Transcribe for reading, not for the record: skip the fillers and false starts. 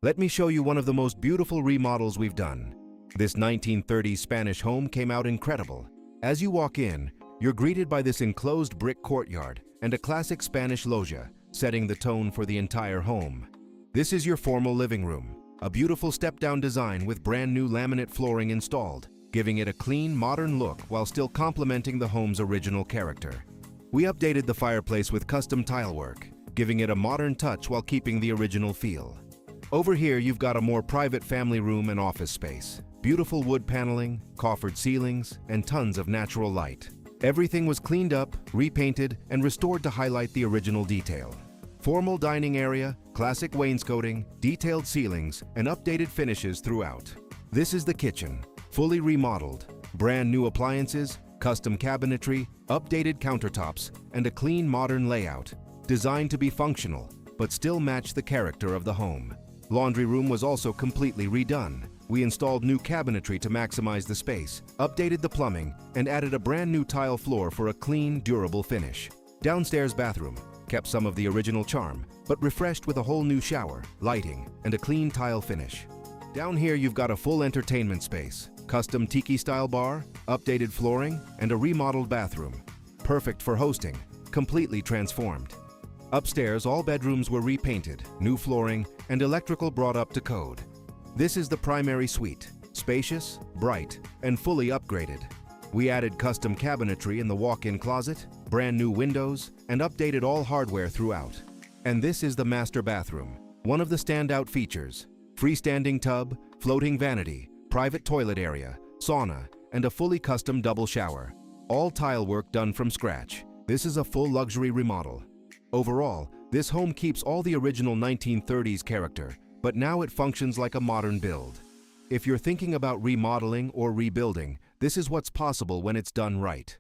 Let me show you one of the most beautiful remodels we've done. This 1930s Spanish home came out incredible. As you walk in, you're greeted by this enclosed brick courtyard and a classic Spanish loggia, setting the tone for the entire home. This is your formal living room, a beautiful step-down design with brand new laminate flooring installed, giving it a clean, modern look while still complementing the home's original character. We updated the fireplace with custom tile work, giving it a modern touch while keeping the original feel. Over here, you've got a more private family room and office space. Beautiful wood paneling, coffered ceilings, and tons of natural light. Everything was cleaned up, repainted, and restored to highlight the original detail. Formal dining area, classic wainscoting, detailed ceilings, and updated finishes throughout. This is the kitchen, fully remodeled. Brand new appliances, custom cabinetry, updated countertops, and a clean modern layout, designed to be functional, but still match the character of the home. Laundry room was also completely redone. We installed new cabinetry to maximize the space, updated the plumbing, and added a brand new tile floor for a clean, durable finish. Downstairs bathroom kept some of the original charm, but refreshed with a whole new shower, lighting, and a clean tile finish. Down here you've got a full entertainment space, custom tiki-style bar, updated flooring, and a remodeled bathroom. Perfect for hosting, completely transformed. Upstairs, all bedrooms were repainted, new flooring, and electrical brought up to code. This is the primary suite, spacious, bright, and fully upgraded. We added custom cabinetry in the walk-in closet, brand new windows, and updated all hardware throughout. And this is the master bathroom, one of the standout features. Freestanding tub, floating vanity, private toilet area, sauna, and a fully custom double shower. All tile work done from scratch. This is a full luxury remodel. Overall, this home keeps all the original 1930s character, but now it functions like a modern build. If you're thinking about remodeling or rebuilding, this is what's possible when it's done right.